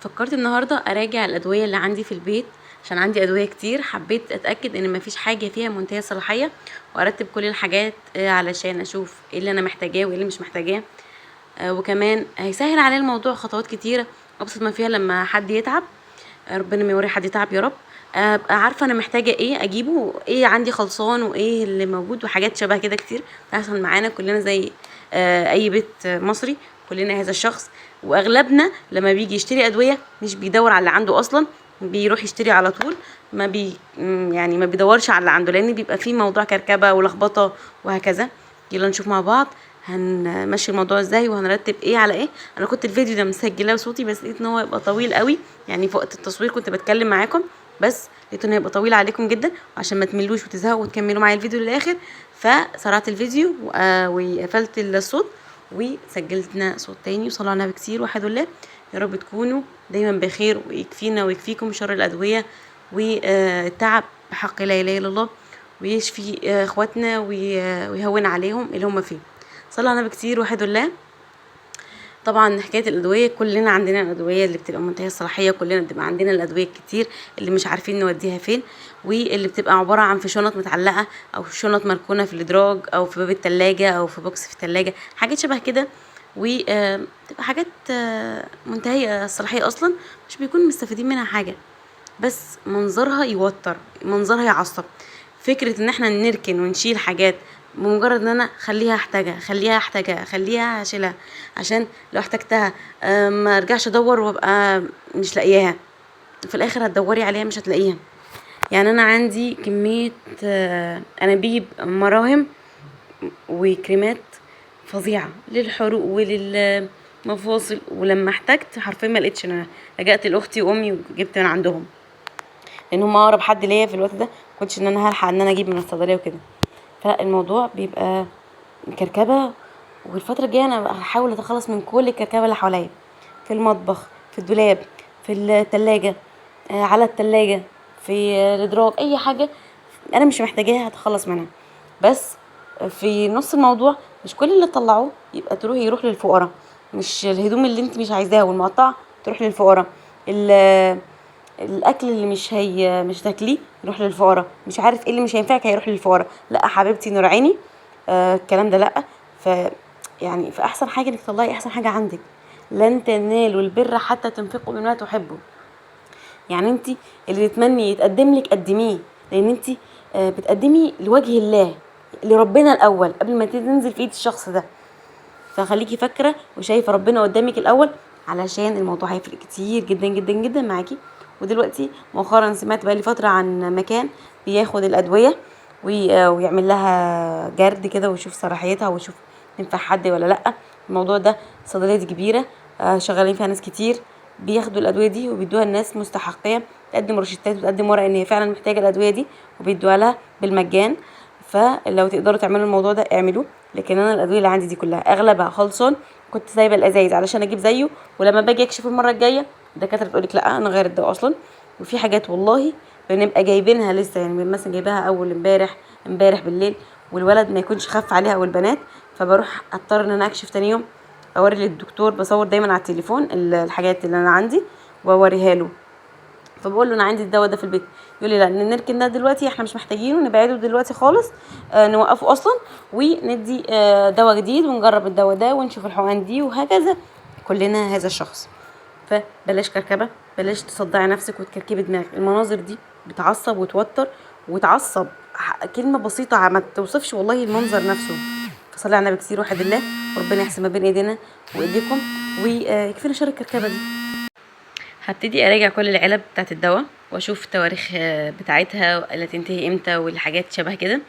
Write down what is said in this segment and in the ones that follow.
فكرت النهارده اراجع الادويه اللي عندي في البيت، عشان عندي ادويه كتير. حبيت اتاكد ان مفيش حاجه فيها منتهيه الصلاحيه، وارتب كل الحاجات علشان اشوف ايه اللي انا محتاجاه وايه اللي مش محتاجاه. وكمان هيسهل عليا الموضوع خطوات كتيره، ابسط ما فيها لما حد يتعب. ربنا ما يوري حد يتعب يا رب. ابقى عارفه انا محتاجه ايه اجيبه، ايه عندي خلصان وايه اللي موجود، وحاجات شبه كده كتير بتحصل معانا كلنا زي اي بيت مصري. كلنا هذا الشخص. واغلبنا لما بيجي يشتري ادويه مش بيدور على اللي عنده اصلا، بيروح يشتري على طول. ما بي يعني ما بيدورش على اللي عنده، لان بيبقى فيه موضوع كركبه ولخبطه وهكذا. يلا نشوف مع بعض هنمشي الموضوع ازاي وهنرتب ايه على ايه. انا كنت الفيديو ده مسجلاه صوتي، بس لقيت ان هو يبقى طويل قوي، يعني في وقت التصوير كنت بتكلم معاكم، بس لقيت انه هيبقى طويل عليكم جدا، وعشان ما تملوش وتزهقوا وتكملوا معايا الفيديو للاخر فسرعت الفيديو وقفلت الصوت وسجلتنا صوت تاني. وصلوا على النبي كتير، وحدوا الله. يا رب تكونوا دايما بخير، ويكفينا ويكفيكم شر الادويه والتعب بحق لا اله الا الله، ويشفي اخواتنا ويهون عليهم اللي هم فيه. صلوا على النبي كتير، وحدوا الله. طبعا حكايه الادويه، كلنا عندنا الادويه اللي بتبقى منتهيه الصلاحيه، كلنا بتبقى عندنا الادويه الكتير اللي مش عارفين نوديها فين، واللي بتبقى عباره عن في شنط متعلقه، او في شنط مركونه في الادراج، او في باب التلاجة، او في بوكس في التلاجة، حاجات شبه كده. وبتبقى حاجات منتهيه الصلاحيه اصلا، مش بيكون مستفيدين منها حاجه، بس منظرها يوتر، منظرها يعصب. فكرة ان احنا نركن ونشيل حاجات بمجرد ان انا خليها هشيلها، عشان لو احتجتها ما ارجعش ادور وابقى مش لاقياها. في الاخر هتدوري عليها مش هتلاقيها. يعني انا عندي كمية انابيب مراهم وكريمات فظيعة للحروق وللمفاصل، ولما احتجت حرفيا ما لقيتش. انا لجأت لاختي وامي وجبت من عندهم، لان هم اقرب حد ليا في الوقت ده، كنتش ان انا هلحق ان انا اجيب من الصيدليه وكده. فالموضوع بيبقى كركبه. والفتره الجايه انا هحاول اتخلص من كل الكركبه اللي حواليا، في المطبخ، في الدولاب، في التلاجة، على التلاجة، في الادراج، اي حاجه انا مش محتاجاها هتخلص منها. بس في نص الموضوع مش كل اللي تطلعوه يبقى يروح للفقراء. مش الهدوم اللي انت مش عايزاها والمقطعه تروح للفقراء. الاكل اللي مش تاكليه يروح للفقراء. مش عارف ايه اللي مش هينفعك هيروح للفقراء. لا حبيبتي نور عيني، الكلام ده لا. ف يعني فاحسن حاجه انك تطلعي احسن حاجه عندك. لن تنالوا البر حتى تنفقوا مما تحبوا. يعني انت اللي تتمني يتقدم لك قدميه، لان انت بتقدمي لوجه الله، لربنا الاول قبل ما تنزل في ايد الشخص ده. فخليكي فاكره وشايفه ربنا قدامك الاول، علشان الموضوع هيفرق كتير جدا جدا جدا معاكي. ودلوقتي مؤخرا سمعت بقالي فتره عن مكان بياخد الادويه ويعمل لها جرد كده، ويشوف صلاحيتها ويشوف ينفع حد ولا لا. الموضوع ده صيدليه كبيره شغالين فيها ناس كتير، بياخدوا الادويه دي وبيدوها لناس مستحقيه، تقدم روشتات وتقدم ورق ان هي فعلا محتاجه الادويه دي، وبيدوها لها بالمجان. فلو تقدروا تعملوا الموضوع ده اعملوه. لكن انا الادويه اللي عندي دي كلها اغلبها خلصان، كنت سايبه الازايز علشان اجيب زيه، ولما باجي اكشف المره الجايه الدكاتره تقولك لا انا غير الدواء اصلا. وفي حاجات والله بنبقى جايبينها لسه، يعني مثلا جايباها اول امبارح بالليل، والولد ما يكونش خف عليها او البنات، فبروح اضطر ان انا اكشف تاني يوم، اوري للدكتور. بصور دايما على التليفون الحاجات اللي انا عندي واوريها له. فبقول له انا عندي الدواء ده في البيت، يقول لي لا نركن ده دلوقتي، احنا مش محتاجينه، نبعده دلوقتي خالص، نوقفه اصلا، وندي دواء جديد، ونجرب الدواء ده ونشوف الحقن دي، وهكذا. كلنا هذا الشخص. فبلاش كركبه، بلاش تصدعي نفسك وتكركبي دماغك. المناظر دي بتعصب وتوتر وتعصب. كلمه بسيطه ما توصفش والله المنظر نفسه. فصلي على النبي كتير، وحد الله، وربنا يحسن ما بين ايدينا وايديكم، ويكفينا شر الكركبه دي. هبتدي اراجع كل العلب بتاعت الدواء، واشوف التواريخ بتاعتها اللي تنتهي امتى والحاجات شبه كده.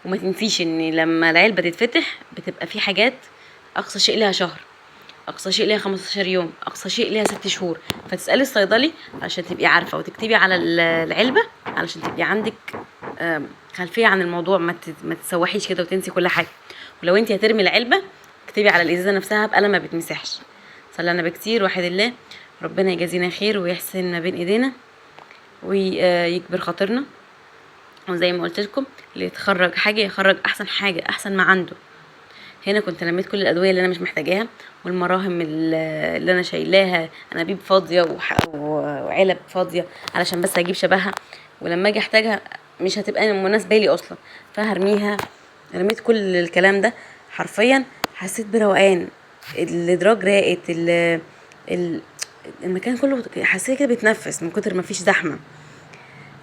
وما تنسيش ان لما العلبه تتفتح بتبقى في حاجات اقصى شيء لها شهر، اقصى شيء ليها 15 يوم، اقصى شيء ليها 6 شهور. فتسالي الصيدلي عشان تبقي عارفه، وتكتبي على العلبه علشان تبقي عندك خلفيه عن الموضوع، ما تسوحيش كده وتنسي كل حاجه. ولو انت هترمي العلبه اكتبي على الازازه نفسها بقلم ما بتمسحش. صلي على النبي كتير، وحد الله. ربنا يجازينا خير ويحسن ما بين ايدينا ويكبر خاطرنا. وزي ما قلت لكم، اللي يتخرج حاجه يخرج احسن حاجه، احسن ما عنده. هنا كنت لميت كل الادويه اللي انا مش محتاجاها، والمراهم اللي انا شايلاها انابيب فاضيه وعلب فاضيه علشان بس اجيب شبهها، ولما اجي احتاجها مش هتبقى مناسبه لي اصلا فهرميها. رميت كل الكلام ده حرفيا. حسيت بروقان، الادراج راقت، ال- المكان كله حسيت كده بيتنفس من كتر ما فيش زحمه.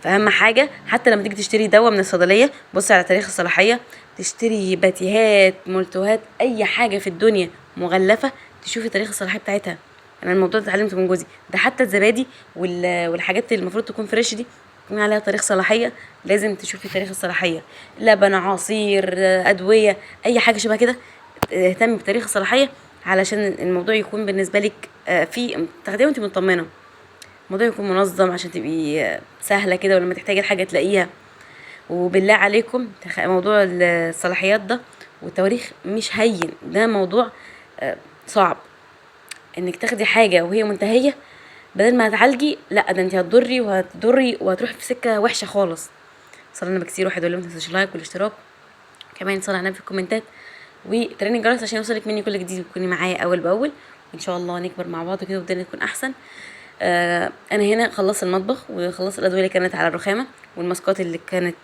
فاهم حاجه؟ حتى لما تيجي تشتري دواء من الصيدليه بص على تاريخ الصلاحيه، تشتري باتيهات مولتوهات اي حاجه في الدنيا مغلفه تشوفي تاريخ الصلاحيه بتاعتها. انا الموضوع ده اتعلمته من جوزي، ده حتى الزبادي والحاجات اللي المفروض تكون فريش دي يكون عليها تاريخ صلاحيه، لازم تشوفي تاريخ الصلاحيه. لبن، عصير، ادويه، اي حاجه شبه كده اهتمي بتاريخ الصلاحيه علشان الموضوع يكون بالنسبه لك في تاخديه وانت مطمنه، الموضوع يكون منظم عشان تبقي سهله كده ولما تحتاجي الحاجه تلاقيها. وبالله عليكم موضوع الصلاحيات ده والتواريخ مش هين، ده موضوع صعب انك تاخدي حاجه وهي منتهيه بدل ما هتعالجي، لا ده انت هتضري وهتروحي في سكه وحشه خالص. صلى الله كتير، واحد يقول لي ما تنساش اللايك والاشتراك، كمان صلى على النبي في الكومنتات وترني الجرس عشان يوصلك مني كل جديد وتكوني معايا اول باول، وان شاء الله نكبر مع بعض كده والدنيا تكون احسن. انا هنا خلصت المطبخ وخلصت الادويه اللي كانت على الرخامه، والماسكات اللي كانت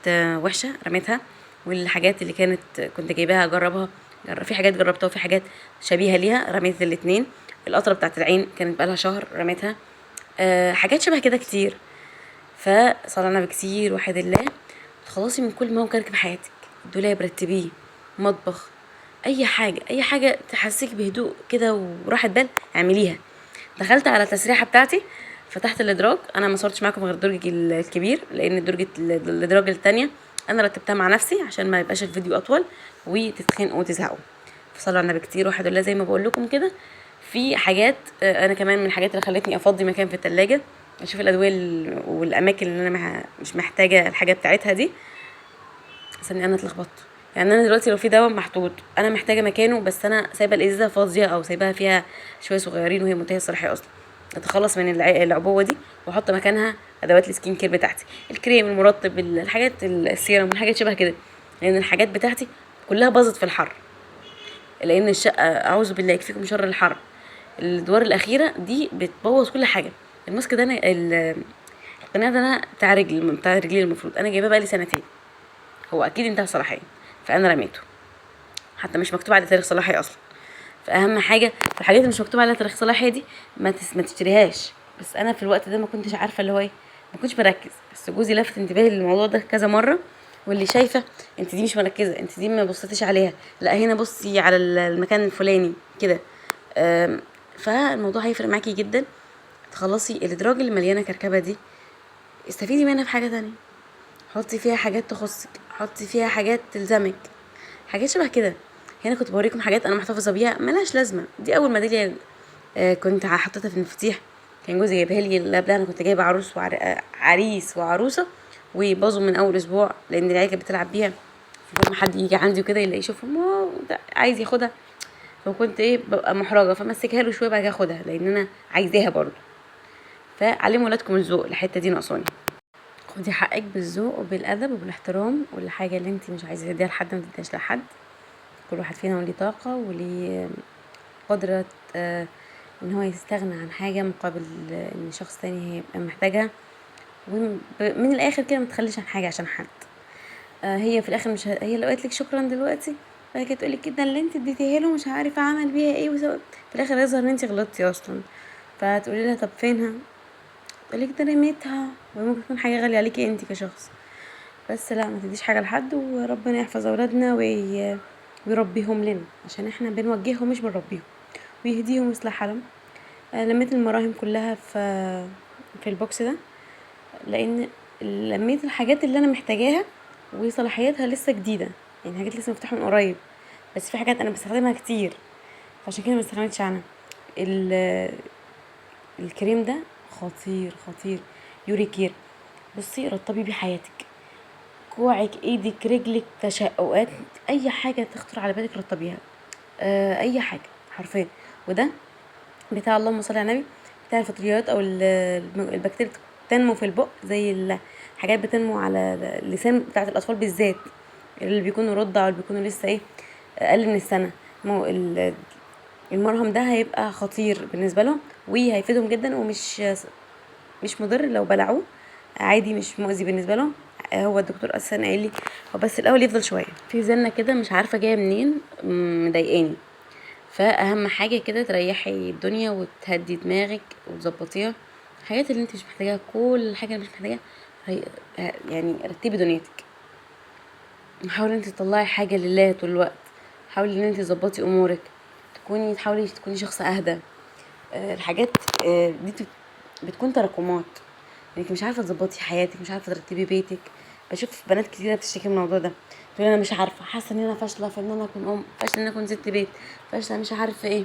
وحشه رميتها، والحاجات اللي كنت جايباها اجربها، في حاجات جربتها وفي حاجات شبيهه ليها رميت الاتنين. القطره بتاعت العين كانت بقالها شهر رميتها. حاجات شبه كده كتير. فصلنا بكتير وحد الله تخلصي من كل ما هو كارك في حياتك. الدولاب رتبيه، مطبخ، اي حاجه تحسسك بهدوء كده وراحه بال اعمليها. دخلت على التسريحه بتاعتي، فتحت الادراج. انا ما صورتش معاكم غير الدرج الكبير لان الادراج التانية انا رتبتها مع نفسي عشان ما يبقاش الفيديو اطول وتتخنقوا وتزهقوا. فصلوا على النبي كتير وحد الله زي ما بقول لكم كده. في حاجات انا كمان من الحاجات اللي خلتني افضي مكان في التلاجة، اشوف الادويه والاماكن اللي انا مش محتاجه الحاجه بتاعتها دي. ثانية انا اتلخبطت. يعني انا دلوقتي لو في دواء محطوط انا محتاجه مكانه بس انا سايبه الازازه فاضيه او سايباها فيها شويه صغيرين وهي منتهيه الصلاحيه اصلا، اتخلص من العبوه دي واحط مكانها ادوات السكين كير بتاعتي، الكريم، المرطب، الحاجات السيرم والحاجات شبه كده، لان الحاجات بتاعتي كلها باظت في الحر، لان الشقه اعوذ بالله يكفيكم شر الحر الادوار الاخيره دي بتبوظ كل حاجه. الماسك ده انا القناع ده انا بتاع رجلي المفروض انا جايباه بقالي سنتين، هو اكيد انتهى صلاحيه فانا رميته، حتى مش مكتوب عليه تاريخ صلاحيه اصلا. فاهم حاجه؟ الحاجات اللي مش مكتوب عليها تاريخ صلاحيه دي ما تشتريهاش. بس انا في الوقت ده ما كنتش عارفه اللي هو ايه، ما كنتش مركز، بس جوزي لفت انتباهي للموضوع ده كذا مره، واللي شايفه انت دي مش مركزه، انت دي ما بصيتيش عليها، لا هنا بصي على المكان الفلاني كده. فالموضوع هيفرق معاكي جدا. تخلصي الادراج اللي مليانه كركبه دي استفيدي منها في حاجه تانية، حطي فيها حاجات تخصك، حطي فيها حاجات تلزمك، حاجات شبه كده. هنا كنت بوريكم حاجات انا محتفظه بيها ملهاش لازمه. دي اول ميداليه كنت حطيتها في المفاتيح، كان جوزي جايبها لي. اللي قبلها انا كنت جايبه عريس وعروسه وباظوا من اول اسبوع لان العيال كانت بتلعب بيها، كل ما حد يجي عندي وكده يلاقي يشوفهم واو ده عايز ياخدها، فكنت ببقى محرجه فمسكها له شويه بعد كده اخدها لان انا عايزاها برضو. فعلموا ولادكم الذوق، الحته دي ناقصاني. خدي حقك بالذوق وبالادب وبالاحترام، والحاجه اللي انت مش عايزه تديها لحد ما تديهاش لحد. كل واحد فينا ليه طاقه وليه قدره ان هو يستغنى عن حاجه مقابل ان شخص تاني هيبقى محتاجها. ومن الاخر كده ما تخليش عن حاجه عشان حد. هي في الاخر مش هي لو قالت لك شكرا دلوقتي بعد كده تقولي كده اللي انت اديتيها له مش عارفه عمل بيها ايه في الاخر يظهر ان انت غلطتي اصلا، فتقولي لها طب فينها، تقولك ده رميتها، وممكن تكون حاجه غاليه عليكي انت كشخص. بس لا، ما تديش حاجه لحد، وربنا يحفظ اولادنا ويربيهم لنا عشان احنا بنوجههم مش بنربيهم، ويهديهم ويصلح حالهم. لميت المراهم كلها في البوكس ده لان لميت الحاجات اللي انا محتاجاها وصلاحيتها لسه جديده، يعني حاجات لسه مفتوحه من قريب، بس في حاجات انا بستخدمها كتير فعشان كده ما استغنيتش عنها. الكريم ده خطير خطير، يوري كير. بصي رطبي بيه حياتك، كوعك، ايدك، رجلك، تشققات، اي حاجه تخطر على بالك رطبيها. اي حاجه حرفيا. وده بتاع اللهم صل على النبي، بتاع الفطريات او البكتيريا بتنمو في البق زي الحاجات بتنمو على اللسان بتاعت الاطفال بالذات اللي بيكونوا رضع واللي بيكونوا لسه اقل من السنه. المرهم ده هيبقى خطير بالنسبه لهم وهيفيدهم جدا، ومش مش مضر لو بلعوه عادي، مش مؤذي بالنسبه لهم. هو الدكتور اصلا قايل لي هو بس الاول يفضل شويه في زنه كده مش عارفه جايه منين مضايقاني، فاهم حاجه كده تريحي الدنيا وتهدي دماغك وتظبطيها. الحاجات اللي انت مش محتاجاها، كل حاجه اللي مش محتاجاها يعني رتبي دنيتك، حاولي انت تطلعي حاجه لله طول الوقت، حاولي ان انت تظبطي امورك، تحاولي تكوني شخص اهدى. الحاجات دي بتكون تراكمات، انك مش عارفه تظبطي حياتك، مش عارفه ترتبي بيتك. بشوف بنات كتيره بتشتكي من الموضوع ده، تقول انا مش عارفه، حاسه ان انا فاشله في ان انا اكون ام، فاشله ان انا اكون ست بيت، فاشله مش عارفه ايه.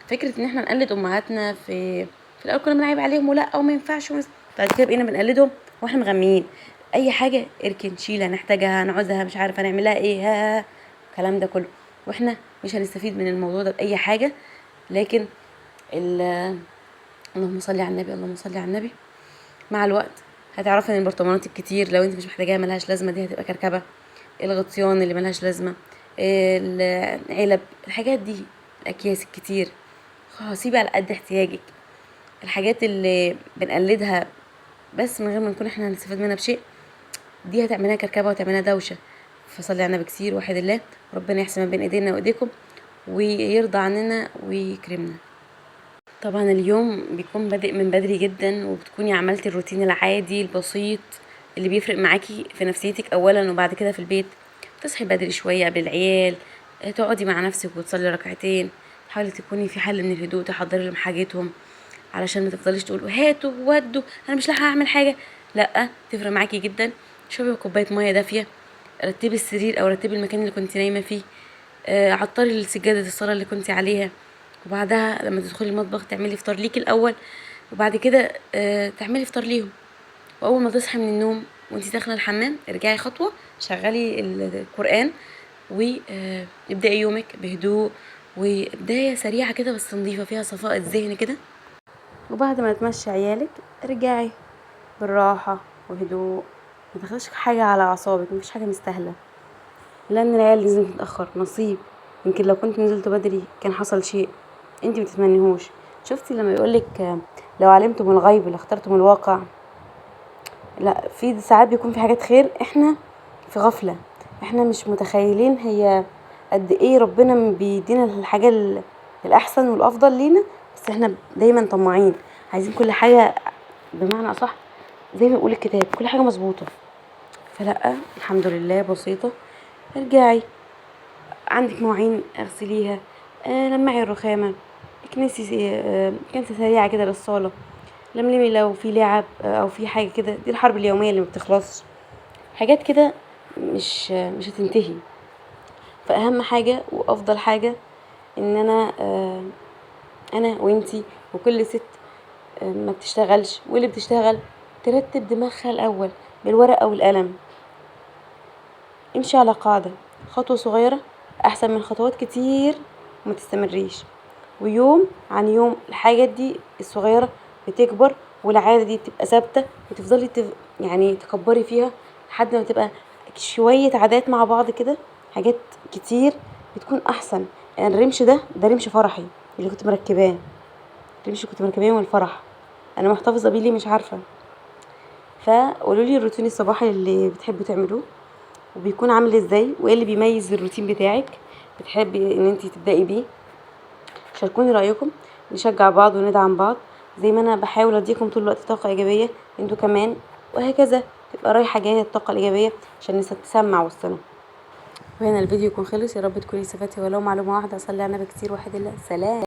فكره ان احنا نقلد امهاتنا في الاول كنا بنعيب عليهم ولا وما ينفعش بعد كده بقينا بنقلدهم واحنا مغميين. اي حاجه اركن شيلها، نحتاجها نعوزها مش عارفه نعملها ايه، ها الكلام ده كله، واحنا مش هنستفيد من الموضوع ده باي حاجه. لكن اللهم صل على النبي، اللهم صل على النبي. مع الوقت هتعرفي ان البرطمانات الكتير لو انت مش محتاجاها ملهاش لازمه دي هتبقى كركبه، الغطيان اللي ملهاش لازمه، العلب، الحاجات دي، الاكياس الكتير خلاص سيبي على قد احتياجك. الحاجات اللي بنقلدها بس من غير ما نكون احنا هنستفاد منها بشيء، دي هتعملها كركبه وهتعملها دوشه. فصلي على النبي كتير، وحد الله، ربنا يحسن ما بين ايدينا وايديكم ويرضى عننا ويكرمنا. طبعا اليوم بيكون بادئ من بدري جدا، وبتكوني عملتي الروتين العادي البسيط اللي بيفرق معاكي في نفسيتك اولا، وبعد كده في البيت تصحي بدري شويه قبل العيال، تقعدي مع نفسك وتصلي ركعتين، تحاولي تكوني في حل من الهدوء، تحضري لهم حاجتهم علشان ما تفضليش تقولوا هاتوا ودوا انا مش لاحقه اعمل حاجه. لا، تفرق معاكي جدا. شربي كوبايه ميه دافيه، رتبي السرير او رتبي المكان اللي كنت نايمه فيه، عطري سجاده الصلاه اللي كنت عليها، وبعدها لما تدخلي المطبخ تعملي فطار ليكي الاول، وبعد كده تعملي فطار ليهم. واول ما تصحي من النوم وانتي داخله الحمام ارجعي خطوه، شغلي القران وابدأي يومك بهدوء، وبداية سريعة كده بس نظيفة فيها صفاء الذهن كده. وبعد ما تمشي عيالك ارجعي بالراحة وهدوء، ما تاخديش حاجة على أعصابك، مفيش حاجة مستاهلة، لأن العيال لازم تتأخر نصيب. يمكن لو كنت نزلت بدري كان حصل شيء انتي متتمنيهوش. شفتي لما يقولك لو علمتم الغيب لاخترتم الواقع؟ لا، في ساعات بيكون في حاجات خير احنا في غفلة، احنا مش متخيلين هي قد ايه ربنا بيدينا الحاجة الأحسن والأفضل لينا، بس احنا دايما طماعين عايزين كل حاجة بمعنى أصح زي ما يقول الكتاب كل حاجة مظبوطة. فلا، الحمد لله بسيطة. ارجعي عندك مواعين اغسليها، لمعي الرخامة، اكنسي كنسة سريعة كده للصالة، لملمي لو في لعب او في حاجة كده، دي الحرب اليومية اللي مبتخلصش، حاجات كده مش هتنتهي. فأهم حاجة وأفضل حاجة ان انا وانتي وكل ست ما بتشتغلش واللي بتشتغل ترتب دماغها الأول بالورقة والقلم. امشي على قاعدة خطوة صغيرة أحسن من خطوات كتير وما تستمريش، ويوم عن يوم الحاجات دي الصغيرة بتكبر، والعادة دي بتبقى ثابتة، وتفضلي يعني تكبري فيها لحد ما تبقى شوية عادات مع بعض كده، حاجات كتير بتكون أحسن. يعني الرمش ده رمش فرحي اللي كنت مركباه، الرمش اللي كنت مركباه يوم الفرح أنا محتفظة بيه ليه مش عارفة. فقولولي الروتين الصباحي اللي بتحبوا تعملوه وبيكون عامل ازاي، وايه اللي بيميز الروتين بتاعك بتحبي ان انتي تبدأي بيه. شاركوني رأيكم، نشجع بعض وندعم بعض، زي ما انا بحاول اديكم طول الوقت طاقة ايجابية انتوا كمان، وهكذا تبقى رايحة جاية الطاقة الايجابية عشان نسمع وسطنا. وهنا الفيديو يكون خلص، يا رب تكوني استفدتي ولو معلومة واحدة. صلي على النبي كتير، وحد الله، سلام.